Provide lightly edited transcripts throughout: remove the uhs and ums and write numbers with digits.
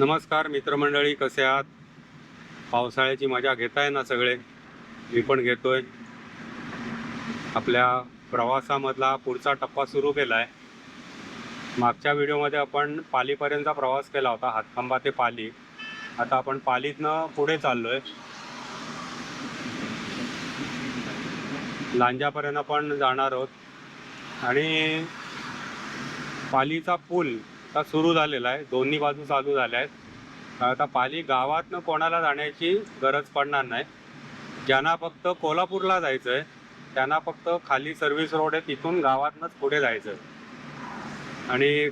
नमस्कार मित्रमंडळी, कसे आहात? पावसाळ्याची मजा घेताय ना सगळे? मी पण घेतोय. आपल्या प्रवासामधला पुढचा टप्पा सुरू केला आहे. मागच्या व्हिडिओमध्ये आपण पालीपर्यंतचा प्रवास केला होता, हातखंबा ते पाली. आता आपण पालीतनं पुढे चाललोय, लांजापर्यंत आपण जाणार आहोत. आणि पालीचा पूल आता सुरू झालेला आहे, दोन्ही बाजू चालू झाल्या आहेत. आता पाली गावातनं कोणाला जाण्याची गरज पडणार नाही. ज्यांना फक्त कोल्हापूरला जायचं आहे त्यांना फक्त खाली सर्व्हिस रोड आहे, तिथून गावातनंच पुढे जायचं. आणि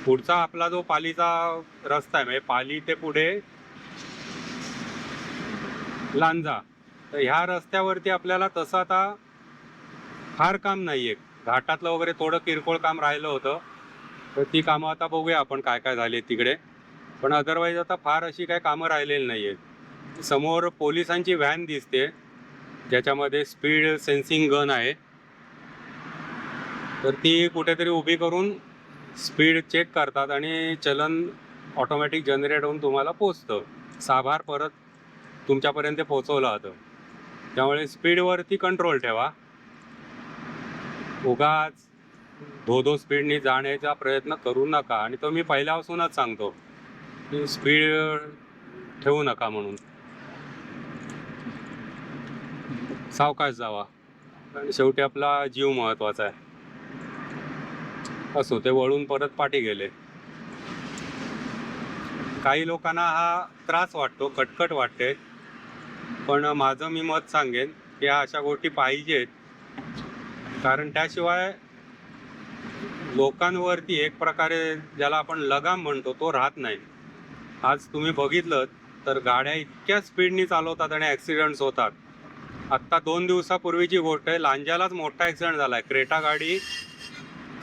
पुढचा आपला जो पालीचा रस्ता आहे, म्हणजे पाली ते पुढे लांजा, तर ह्या रस्त्यावरती आपल्याला तसं आता फार काम नाही आहे. घाटातलं वगैरे थोडं किरकोळ काम राहिलं होतं, तर ती कामं आता बघूया आपण काय काय झाली तिकडे. पण अदरवाईज आता फार अशी काही कामं राहिलेली नाही आहेत. समोर पोलिसांची व्हॅन दिसते, ज्याच्यामध्ये स्पीड सेन्सिंग गन आहे. तर ती कुठेतरी उभी करून स्पीड चेक करतात आणि चलन ऑटोमॅटिक जनरेट होऊन तुम्हाला पोचतं. साभार परत तुमच्यापर्यंत पोचवलं जातं. त्यामुळे स्पीडवरती कंट्रोल ठेवा. उगाच धो स्पीडनी जाण्याचा प्रयत्न करू नका. आणि तो मी पहिल्यापासूनच सांगतो की स्पीड ठेवू नका म्हणून. सावकाश जावा, आणि शेवटी आपला जीव महत्त्वाचा आहे. असो, ते वळून परत पाठी गेले. काही लोकांना हा त्रास वाटतो, कटकट वाटते, पण माझं मी मत सांगेन की अशा गोष्टी पाहिजेत. कारण त्याशिवाय लोकांवरती एक प्रकारे ज्याला आपण लगाम म्हणतो तो राहत नाही. आज तुम्ही बघितलं तर गाड्या इतक्या स्पीडनी चालवतात आणि ॲक्सिडेंट्स होतात. आत्ता 2 दिवसापूर्वीची गोष्ट आहे, लांजालाच मोठा ॲक्सिडेंट झाला आहे. क्रेटा गाडी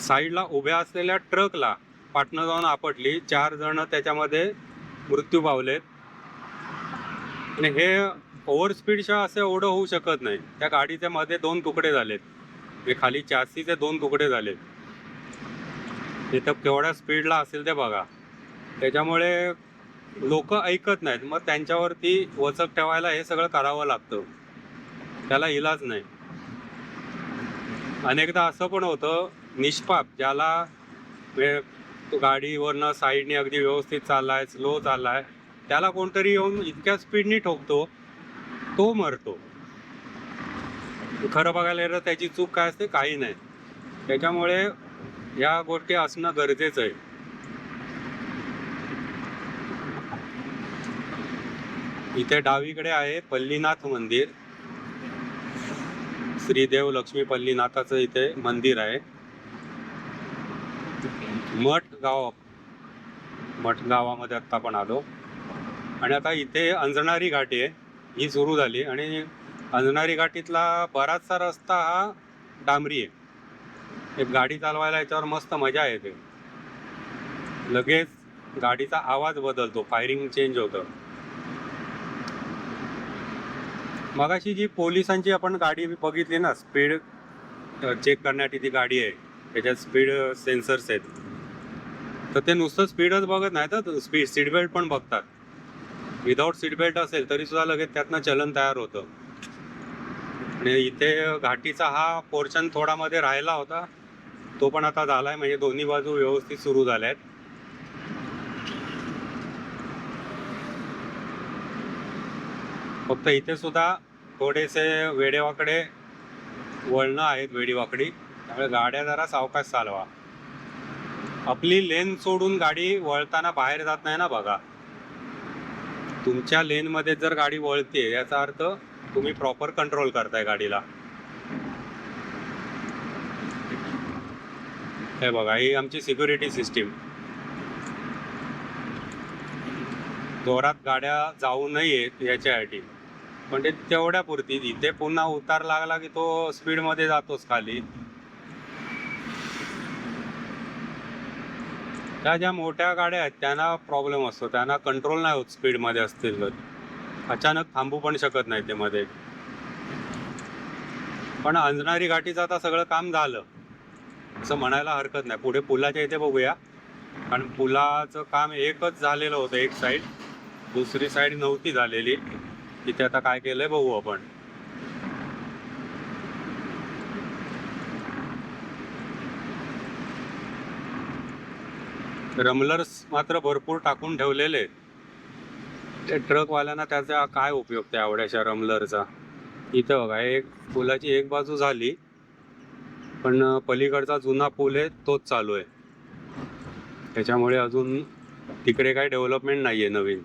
साईडला उभ्या असलेल्या ट्रकला पाटणं जाऊन आपटली. 4 जण त्याच्यामध्ये मृत्यू पावलेत. आणि हे ओव्हर स्पीडशिवाय असं एवढं होऊ शकत नाही. त्या गाडीच्या मध्ये 2 तुकडे झालेत, हे खाली चॅसीचे 2 तुकडे झालेत. तिथं केवढ्या स्पीडला असेल ते बघा. त्याच्यामुळे लोक ऐकत नाहीत, मग त्यांच्यावरती वचक ठेवायला हे सगळं करावं लागतं, त्याला इलाज नाही. अनेकदा असं पण होतं, निष्पाप ज्याला गाडीवरनं साईडने अगदी व्यवस्थित चाललाय, स्लो चाललाय, त्याला कोणतरी येऊन इतक्या स्पीडनी ठोकतो, तो मरतो. खरं बघायला गेलं त्याची चूक काय असते? काही नाही. त्याच्यामुळे या गोष्टी असणं गरजेचं आहे. इथे डावीकडे आहे पल्लीनाथ मंदिर. श्रीदेव लक्ष्मी पल्लीनाथाचं इथे मंदिर आहे. मठ गावामध्ये आत्ता पण आलो. आणि आता इथे अंजनारी घाटी आहे, ही सुरू झाली. आणि अंजनारी घाटीतला बराचसा रस्ता हा डांबरी आहे. एक गाडी चालवायला याच्यावर मस्त मजा येते. लगेच गाडीचा आवाज बदलतो, फायरिंग चेंज होतं. मगाशी जी पोलिसांची आपण गाडी बघितली ना, स्पीड चेक करण्यासाठी ती गाडी आहे, त्याच्यात स्पीड सेन्सर्स आहेत. तर ते नुसतं स्पीडच बघत नाही तर सीट बेल्ट पण बघतात. विदाऊट सीट बेल्ट असेल तरी सुद्धा लगेच त्यातनं चलन तयार होतं. आणि इथे घाटीचा हा पोर्शन थोडा मध्ये राहिला होता, तो पण आता झालाय. म्हणजे दोन्ही बाजू व्यवस्थित सुरू झाल्या आहेत. फक्त इथे सुद्धा थोडेसे वेडेवाकडे वळणं आहेत, वेडीवाकडी, त्यामुळे गाड्या जरा सावकाश चालवा. आपली लेन सोडून गाडी वळताना बाहेर जात नाही ना बघा. तुमच्या लेनमध्ये जर गाडी वळते याचा अर्थ तुम्ही प्रॉपर कंट्रोल करताय गाडीला. हे बघा, ही आमची सिक्युरिटी सिस्टीम. जोरात गाड्या जाऊ नयेत याच्यासाठी, पण ते तेवढ्या पुरती. इथे पुन्हा उतार लागला की तो स्पीडमध्ये जातोच खाली. त्या ज्या मोठ्या गाड्या आहेत त्यांना प्रॉब्लेम असतो, त्यांना कंट्रोल नाही होत स्पीडमध्ये असतील तर. अचानक थांबू पण शकत नाही ते मध्ये. पण अंजनारी घाटीचं आता सगळं काम झालं असं म्हणायला हरकत नाही. पुढे पुलाच्या इथे बघूया, कारण पुलाचं काम एकच झालेलं होतं, एक साईड, दुसरी साईड नव्हती झालेली. तिथे आता काय केलंय बघू आपण. रमलर्स मात्र भरपूर टाकून ठेवलेले. ते ट्रकवाल्यांना त्याचा काय उपयोग त्या एवढ्याशा रमलरचा. इथं बघा, एक पुलाची एक बाजू झाली, पण पलीकडचा जुना पूल आहे तोच चालू आहे. त्याच्यामुळे अजून तिकडे काही डेव्हलपमेंट नाहीये नवीन.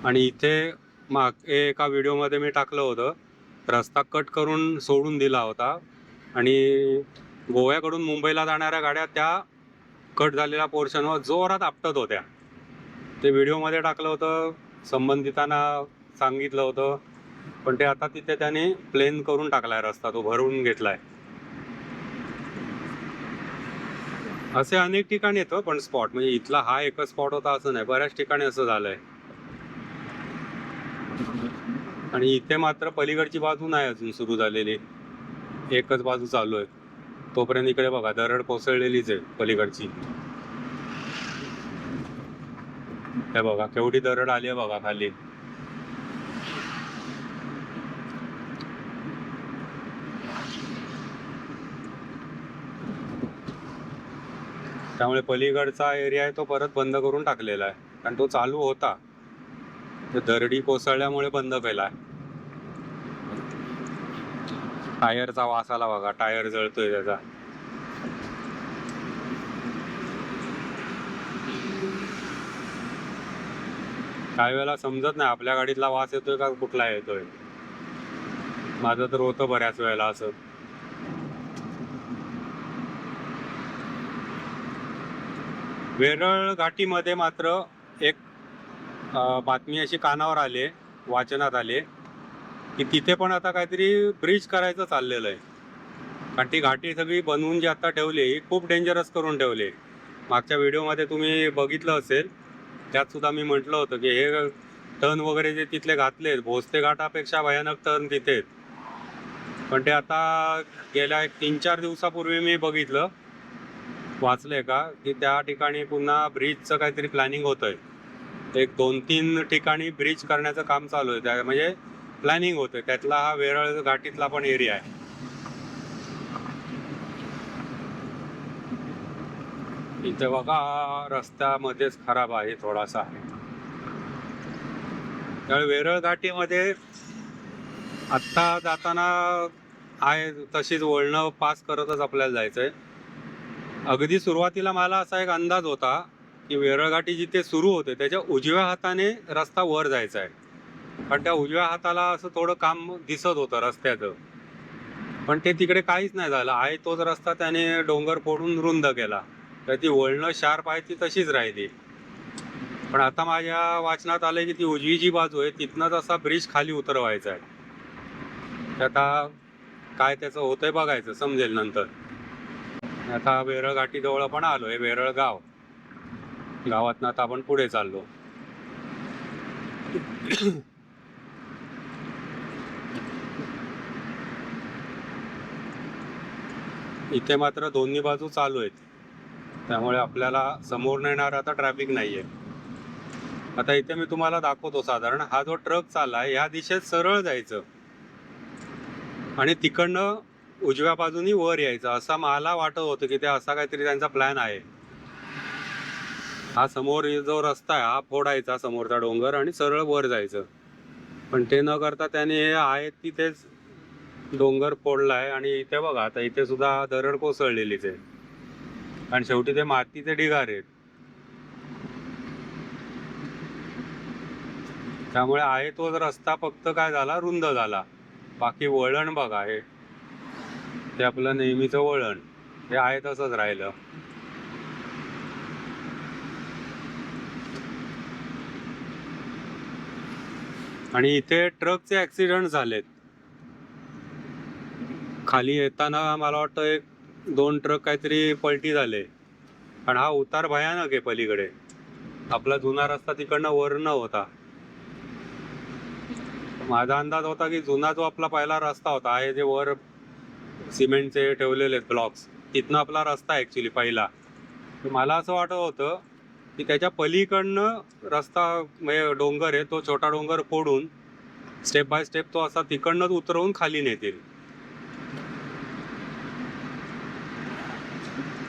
आणि इथे एका व्हिडिओमध्ये मी टाकलं होतं, रस्ता कट करून सोडून दिला होता आणि गोव्याकडून मुंबईला जाणाऱ्या गाड्या त्या कट झालेल्या पोर्शनवर जोरात आपटत होत्या. ते व्हिडिओमध्ये टाकलं होतं, संबंधितांना सांगितलं होतं, पण ते आता तिथे त्याने प्लेन करून टाकलाय रस्ता, तो भरून घेतलाय. असे अनेक ठिकाणी येतो पण स्पॉट, म्हणजे इथला हा एकच स्पॉट होता असं नाही, बऱ्याच ठिकाणी असं झालंय. आणि इथे मात्र पलीकडची बाजू नाही अजून सुरू झालेली, एकच बाजू चालू आहे. तोपर्यंत इकडे बघा दरड कोसळलेलीच आहे पलीकडची. हे बघा केवढी दरड आली आहे बघा खाली. त्यामुळे पलीकडचा एरिया आहे तो परत बंद करून टाकलेला आहे, कारण तो चालू होता, दरडी कोसळल्यामुळे बंद केलाय. टायरचा वास आला बघा, टायर जळतोय त्याचा. काही वेळेला समजत नाही आपल्या गाडीतला वास येतोय का कुठला येतोय. माझं तर होतं बऱ्याच वेळेला असं. वेरळ घाटीमध्ये मात्र एक बातमी अशी कानावर आली, वाचनात आले, की तिथे पण आता काहीतरी ब्रिज करायचं चाललेलं आहे. कारण ती घाटी सगळी बनवून जी आता ठेवली ही खूप डेंजरस करून ठेवली. मागच्या व्हिडिओमध्ये तुम्ही बघितलं असेल, त्यात सुद्धा मी म्हटलं होतं की हे टर्न वगैरे जे तिथले घातले, भोसते घाटापेक्षा भयानक टर्न तिथे. पण ते आता गेल्या 3-4 दिवसापूर्वी मी बघितलं, वाचलंय का, की त्या ठिकाणी पुन्हा ब्रिजचं काहीतरी प्लॅनिंग होतंय. एक 2-3 ठिकाणी ब्रिज करण्याचं काम चालू आहे, त्या म्हणजे प्लॅनिंग होतंय. त्यातला हा वेरळ घाटीतला पण एरिया आहे. इथे बघा रस्त्यामध्येच खराब आहे थोडासा. त्यामुळे वेरळ घाटीमध्ये आत्ता जाताना आहे तशीच वळणं पास करतच आपल्याला जायचंय. अगदी सुरुवातीला मला असा एक अंदाज होता की वेरळ घाटी जिथे सुरू होते त्याच्या उजव्या हाताने रस्ता वर जायचा आहे, कारण त्या उजव्या हाताला असं थोडं काम दिसत होतं रस्त्याचं. पण ते तिकडे काहीच नाही झालं, आहे तोच रस्ता त्याने डोंगर फोडून रुंद केला, तर ती वळणं शार्प आहे ती तशीच राहिली. पण आता माझ्या वाचनात आलंय की ती उजवी जी बाजू आहे तिथनंच असा ब्रिज खाली उतरवायचा आहे. आता काय त्याचं होतंय बघायचं, समजेल नंतर. आता वेरळ घाटी जवळ पण आलोय, वेरळ गाव, गावातनं आता आपण पुढे चाललो. इथे मात्र दोन्ही बाजू चालू आहेत, त्यामुळे आपल्याला समोर येणार आता ट्रॅफिक नाहीये. आता इथे मी तुम्हाला दाखवतो, साधारण हा जो ट्रक चाललाय या दिशेत सरळ जायचं आणि तिकडनं उजव्या बाजूनी वर यायचं, असा मला वाटत होतं की ते असा काहीतरी त्यांचा प्लॅन आहे. हा समोर जो रस्ता आहे हा फोडायचा समोरचा डोंगर आणि सरळ वर जायचं, पण ते न करता त्याने हे आहे तिथेच डोंगर फोडलाय आणि इथे बघा आता इथे सुद्धा दरड कोसळलेलीच आहे आणि शेवटी ते मातीचे ढिगार आहेत. त्यामुळे आहे तो रस्ता फक्त काय झाला, रुंद झाला. बाकी वळण बघा हे, ते आपलं नेहमीचं वळण हे आहे तसंच राहिलं. आणि इथे ट्रकचे ऍक्सिडेंट झालेत. खाली येताना मला वाटतं 1-2 ट्रक काहीतरी पलटी झाले. आणि हा उतार भयानक आहे पलीकडे. आपला जुना रस्ता तिकडनं वरनं होता. माझा अंदाज होता की जुना जो आपला पहिला रस्ता होता आहे, जे वर सिमेंटचे ठेवलेले ब्लॉक्स, तिथनं आपला रस्ता ऍक्च्युली पहिला. तर मला असं वाटत होतं की त्याच्या पलीकडनं रस्ता म्हणजे डोंगर आहे, तो छोटा डोंगर फोडून स्टेप बाय स्टेप तो असा तिकडनंच उतरवून खाली नेतील.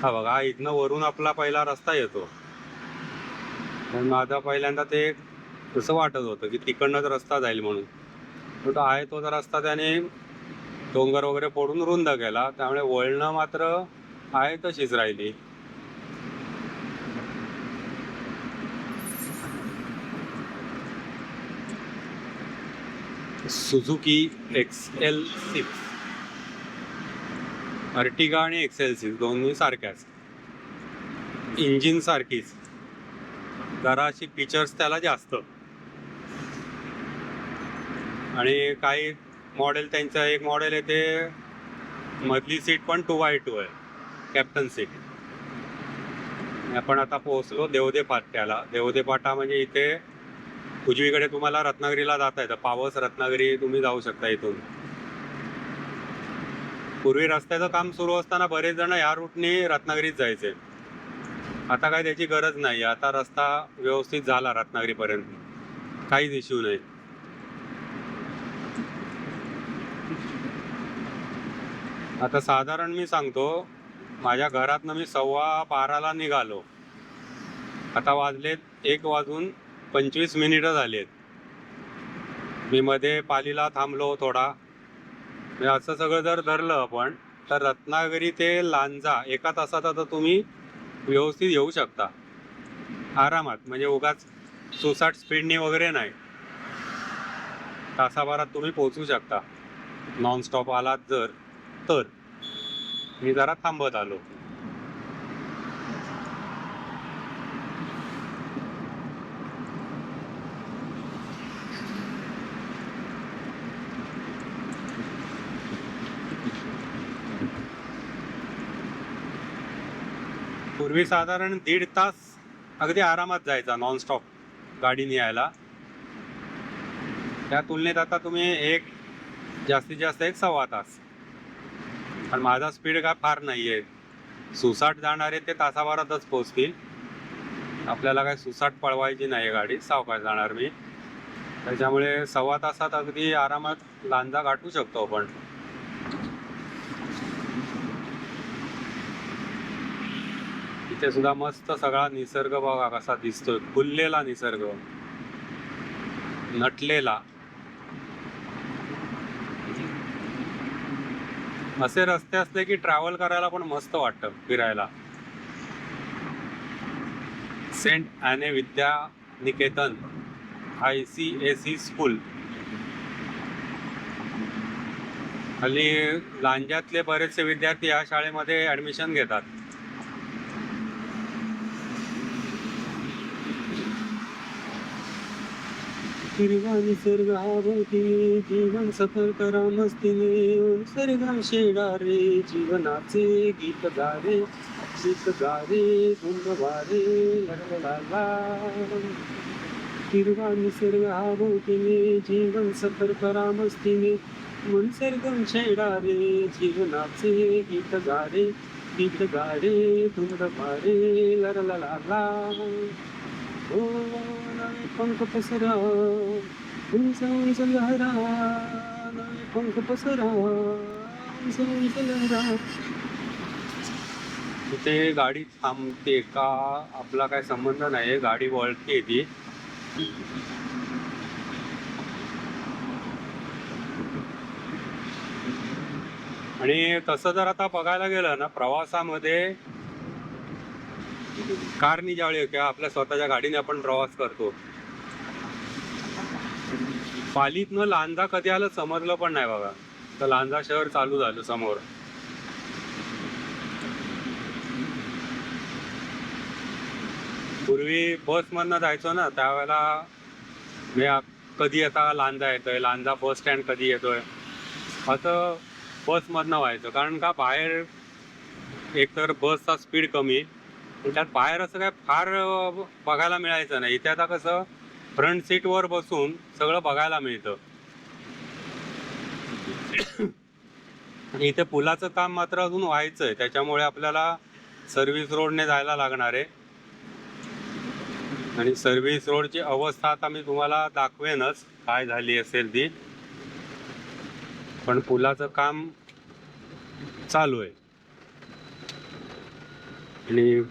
हा बघा, इथनं वरून आपला पहिला रस्ता येतो. पण माझा पहिल्यांदा ते तसं वाटत होतं की तिकडनंच रस्ता जाईल म्हणून. तो आहे तोच रस्ता त्याने डोंगर वगैरे फोडून रुंद केला, त्यामुळे वळणं मात्र आहे तशीच राहिली. सुझुकी XL6, अर्टिगा आणि XL6 दोन्ही सारख्याच, इंजिन सारखीच, जरा अशी फीचर्स त्याला जास्त. आणि काही मॉडेल, त्यांचं एक मॉडेल आहे ते मधली सीट पण 2x2 आहे, कॅप्टन सीट. आपण आता पोहोचलो देवदे फाट्याला. देवदे फाटा म्हणजे इथे उजवीकडे तुम्हाला रत्नागिरीला जाता येतं, पावस रत्नागिरी तुम्ही जाऊ शकता इथून. पूर्वी रस्त्याचं काम सुरू असताना बरेच जण या रूटने रत्नागिरीत जायचे. आता काय त्याची गरज नाही, आता रस्ता व्यवस्थित झाला रत्नागिरीपर्यंत, काहीच इश्यू नाही. आता साधारण मी सांगतो, माझ्या घरातनं मी 11:15ला निघालो, आता वाजलेत 1:25 झालेत. मी मध्ये पालीला थांबलो थोडा. असं सगळं जर धरलं आपण तर रत्नागिरी ते लांजा 1 तासात आता तुम्ही व्यवस्थित येऊ शकता आरामात. म्हणजे उगाच सुसाट स्पीडनी वगैरे नाही, तासाभरात तुम्ही पोहोचू शकता नॉनस्टॉप आलात जर तर. मी जरा थांबत आलो. पूर्वी साधारण 1.5 तास अगदी आरामात जायचा नॉनस्टॉप गाडीने यायला. त्या तुलनेत आता तुम्ही जास्तीत जास्त 1-1.25 तास. आणि माझा स्पीड काय फार नाही आहे. सुसाट जाणारे ते तासाभरातच पोहोचतील. आपल्याला काय सुसाट पळवायची नाही गाडी, सावकाश जाणार मी. त्याच्यामुळे 1.25 तासात अगदी आरामात लांजा गाठू शकतो आपण. इथे सुद्धा मस्त सगळा निसर्ग बघा कसा दिसतोय, खुललेला निसर्ग, नटलेला. असे रस्ते असले की ट्रॅव्हल करायला पण मस्त वाटतं, फिरायला. Saint ॲने Vidya Niketan ICSE school. हल्ली लांजातले बरेचसे विद्यार्थी या शाळेमध्ये ऍडमिशन घेतात. हिरवा निसर्ग आवडीने, जीवन सफर करा मस्तीने, निसर्गा शेडा रे, जीवनाचे गीत गारे, गीत गारे, धुंद वारे, लडलडाला. हिरवा निसर्ग आवडीने, जीवन सफर करा मस्तीने, निसर्गम शेडा रे, जीवनाचे गीत गारे, गीत गारे, धुंद वारे, लडलडाला. ओ नवे पंख पसरा, उंच उंच लहरा, नवे पंख पसरा, उंच उंच लहरा. इथे गाडी थांबते का आपला काय संबंध नाही, गाडी वळते ती. आणि तसं जर आता बघायला गेलं ना, प्रवासामध्ये कारनी ज्यावेळी किंवा आपल्या स्वतःच्या गाडीने आपण प्रवास करतो, पालीतनं लांजा कधी आलं समजलं पण नाही बघा. तर लांजा शहर चालू झालं समोर. पूर्वी बसमधनं जायचो ना, त्यावेळेला मी कधी आता लांजा येतोय, लांजा बस स्टँड कधी येतोय असं बसमधनं व्हायचं. कारण का बाहेर एकतर बसचा स्पीड कमी आणि त्यात बाहेर असं काय फार बघायला मिळायचं नाही. इथे आता कसं फ्रंट सीटवर बसून सगळं बघायला मिळतं. इथे पुलाचं काम मात्र अजून व्हायचंय, त्याच्यामुळे आपल्याला सर्व्हिस रोडने जायला लागणार आहे. आणि सर्व्हिस रोडची अवस्था आता मी तुम्हाला दाखवेनच काय झाली असेल ती, पण पुलाचं काम चालू आहे. आणि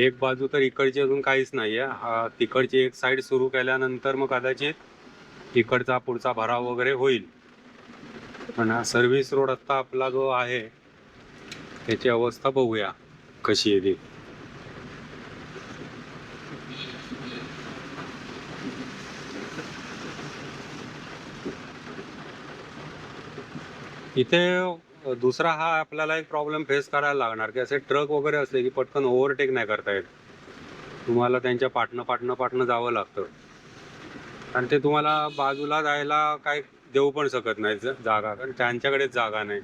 एक बाजू तर इकडची अजून काहीच नाहीये. तिकडची एक साईड सुरू केल्यानंतर मग कदाचित इकडचा पुढचा भराव वगैरे होईल. पण हा सर्व्हिस रोड आता आपला जो आहे त्याची अवस्था बघूया कशी आहे ती. इथे दुसरा हा आपल्याला एक प्रॉब्लेम फेस करायला लागणार की असे ट्रक वगैरे असले की पटकन ओव्हरटेक नाही करता येत. तुम्हाला त्यांच्या पाटणं जावं लागतं. आणि ते तुम्हाला बाजूला जायला काय देऊ पण शकत नाही जागा, कारण त्यांच्याकडेच जागा नाही.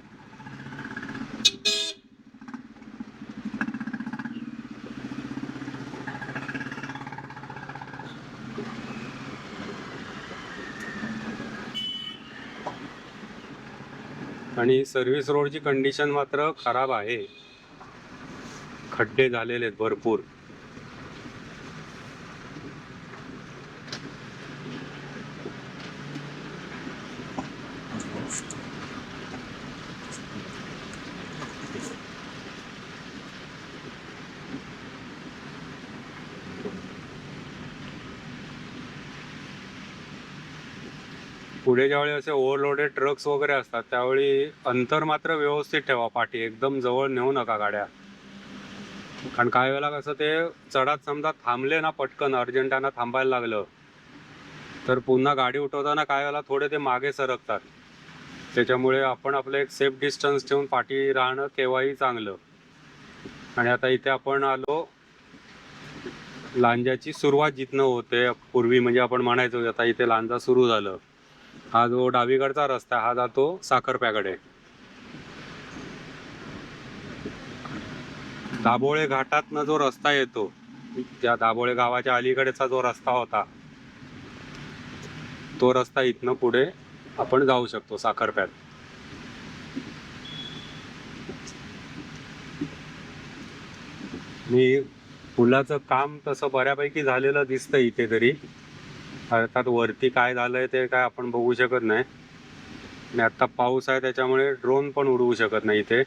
आणि सर्व्हिस रोडची कंडिशन मात्र खराब आहे. खड्डे झालेले आहेत भरपूर. पुढे ज्यावेळी असे ओव्हरलोडेड ट्रक्स वगैरे असतात त्यावेळी अंतर मात्र व्यवस्थित ठेवा. पाठी एकदम जवळ नेऊ नका गाड्या. कारण काही वेळेला कसं ते चढात समजा थांबले ना, पटकन अर्जंटाना थांबायला लागलं तर पुन्हा गाडी उठवताना काही वेळेला थोडे ते मागे सरकतात. त्याच्यामुळे आपण आपलं एक सेफ डिस्टन्स ठेवून पाठी राहणं केव्हाही चांगलं. आणि आता इथे आपण आलो लांजाची सुरुवात जिथनं होते पूर्वी, म्हणजे आपण म्हणायचो आता इथे लांजा सुरू झालं. हा जो डावीकडचा रस्ता हा जातो साखरप्याकडे. दाभोळे घाटातनं जो रस्ता येतो, त्या दाभोळे गावाच्या अलीकडेचा जो रस्ता होता तो रस्ता इथनं पुढे आपण जाऊ शकतो साखरप्यात. आणि पुलाचं काम तसं बऱ्यापैकी झालेलं दिसतं इथे तरी. अर्थात वरती काय झालंय ते काय आपण बघू शकत नाही. आणि आता पाऊस आहे त्याच्यामुळे ड्रोन पण उडवू शकत नाही इथे.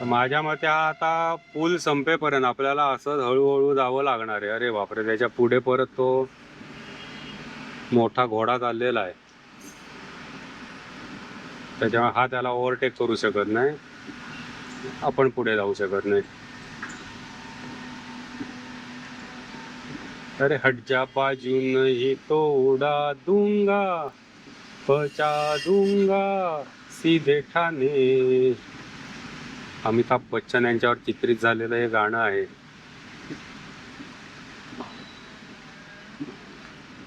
माझ्या मते हा आता पूल संपेपर्यंत आपल्याला असं हळूहळू जावं लागणार आहे. अरे बापरे, त्याच्या पुढे परत तो मोठा घोडा चाललेला आहे, त्याच्यामुळे हा त्याला ओव्हरटेक करू शकत नाही, आपण पुढे जाऊ शकत नाही. अरे हट जा बाजू नहीं तो उड़ा दूंगा, पहुंचा दूंगा सीधे ठाणे. अमिताभ बच्चन यांच्यावर चित्रित झालेलं हे गाणं आहे.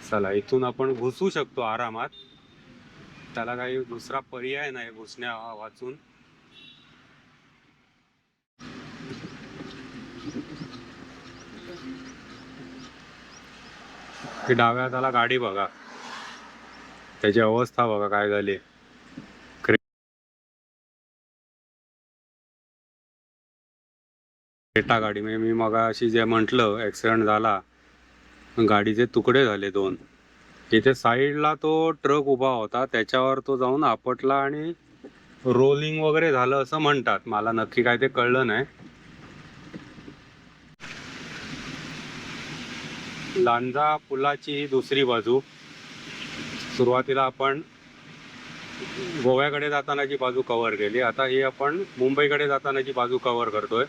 चला, इथून आपण घुसू शकतो आरामात. त्याला काही दुसरा पर्याय नाही घुसण्या वाचून. डाव्या हाताला गाडी बघा, त्याची अवस्था बघा काय झाली. क्रेटा गाडी, म्हणजे मी मग अशी जे म्हटलं ऍक्सिडेंट झाला, गाडीचे तुकडे झाले 2. तिथे साईडला तो ट्रक उभा होता त्याच्यावर तो जाऊन आपटला आणि रोलिंग वगैरे झालं असं म्हणतात. मला नक्की काय ते कळलं नाही. लांजा पुलाची ही दुसरी बाजू. सुरुवातीला आपण गोव्याकडे जातानाची बाजू कव्हर केली, आता ही आपण मुंबईकडे जातानाची बाजू कव्हर करतोय.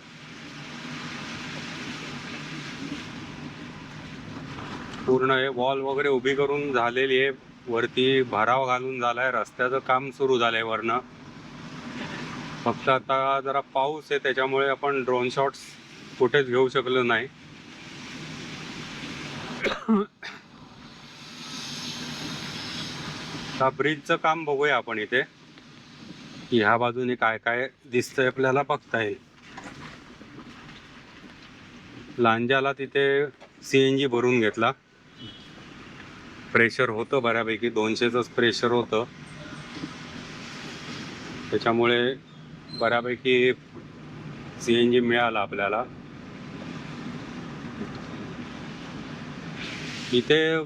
पूर्ण हे वॉल वगैरे उभी करून झालेली आहे, वरती भराव घालून झालाय, रस्त्याचं काम सुरू झालंय वरनं. फक्त आता जरा पाऊस आहे त्याच्यामुळे आपण ड्रोन शॉट्स कुठेच घेऊ शकलो नाही. आता ब्रिजचं काम बघूया आपण इथे, ह्या बाजूने काय काय दिसतंय आपल्याला बघता येईल. लांजाला तिथे CNG भरून घेतला, प्रेशर होतं बऱ्यापैकी, 200च प्रेशर होतं, त्याच्यामुळे बऱ्यापैकी CNG मिळाला आपल्याला. इथे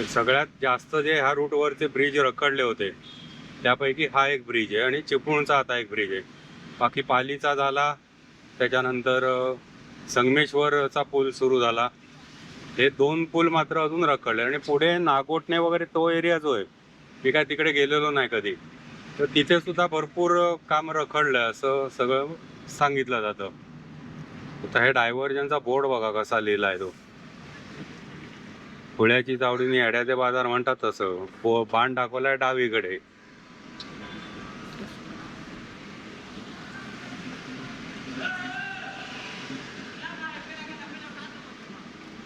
सगळ्यात जास्त जे ह्या रूटवरचे ब्रिज रखडले होते त्यापैकी हा एक ब्रिज आहे आणि चिपळूणचा आता एक ब्रिज आहे. बाकी पालीचा झाला, त्याच्यानंतर संगमेश्वरचा पूल सुरू झाला. हे 2 पूल मात्र अजून रखडले. आणि पुढे नागोठणे वगैरे तो एरिया जो आहे, मी काय तिकडे गेलेलो नाही कधी, तर तिथे सुद्धा भरपूर काम रखडलं असं सगळं सांगितलं जातं. आता हे डायव्हर्जनचा बोर्ड बघा कसा लिहिला आहे तो, पुण्याची चावडीने येड्याचे बाजार म्हणतात तसं. बाण दाखवलाय डावीकडे.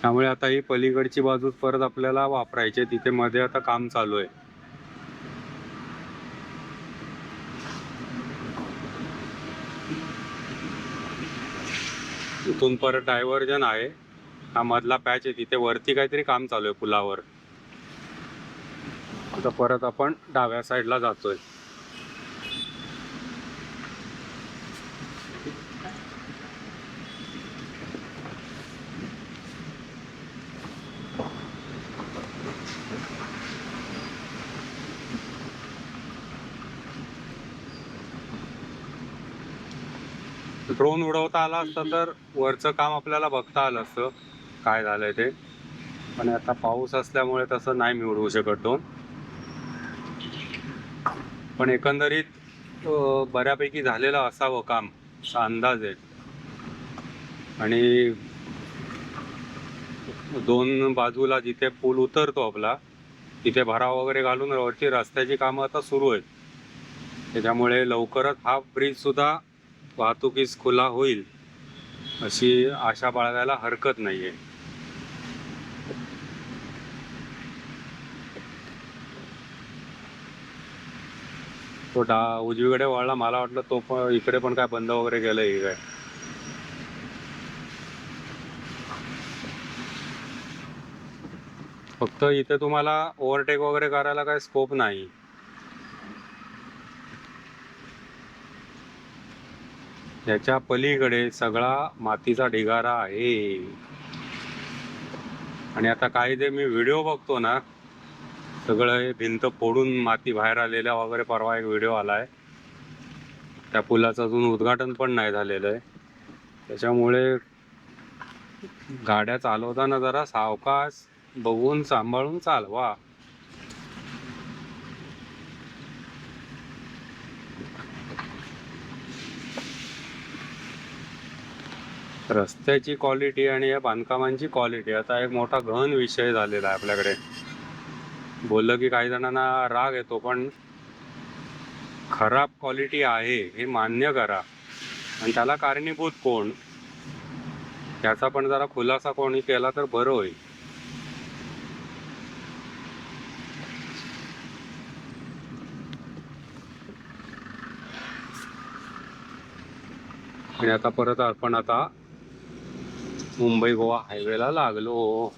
त्यामुळे आता ही पलीकडची बाजू परत आपल्याला वापरायची, तिथे मध्ये आता काम चालू आहे. इथून परत डायव्हर्जन आहे, हा मधला पॅच आहे, तिथे वरती काहीतरी काम चालू आहे पुलावर. आता परत आपण डाव्या साईडला जातोय. ड्रोन उडवता आला असता तर वरचं काम आपल्याला बघता आलं असतं काय झालंय ते, पण आता पाऊस असल्यामुळे तसं नाही मी उडवू शकत ड्रोन. पण एकंदरीत बऱ्यापैकी झालेलं असावं काम असा अंदाज आहे. आणि 2 बाजूला जिथे पूल उतरतो आपला तिथे भराव वगैरे घालून वरची रस्त्याची कामं आता सुरू आहेत, त्याच्यामुळे लवकरच हा ब्रिज सुद्धा वाहतुकीस खुला होईल अशी आशा बाळगायला हरकत नाहीये. तो उजवीकडे वळला, मला वाटलं तो पण इकडे पण काय बंद वगैरे केलंय काय. फक्त इथे तुम्हाला ओव्हरटेक वगैरे करायला काय स्कोप नाही. याच्या पलीकडे सगळा मातीचा ढिगारा आहे. आणि आता काही जे मी व्हिडिओ बघतो ना, सगळं हे भिंत फोडून माती बाहेर आलेल्या वगैरे. परवा एक व्हिडिओ आलाय, त्या पुलाचं अजून उद्घाटन पण नाही झालेलं आहे, त्याच्यामुळे गाड्या चालवताना जरा सावकाश बघून सांभाळून चालवा. रस्त्याची क्वालिटी आणि या बांधकामांची क्वालिटी आता एक मोठा गहन विषय झालेला आहे आपल्याकडे. बोललं की काही जणांना राग येतो, पण खराब क्वालिटी आहे हे मान्य करा, आणि त्याला कारणीभूत कोण याचा पण जरा खुलासा कोणी केला तर बरं होईल. आणि आता परत आपण आता मुंबई गोवा हायवेला लागलो.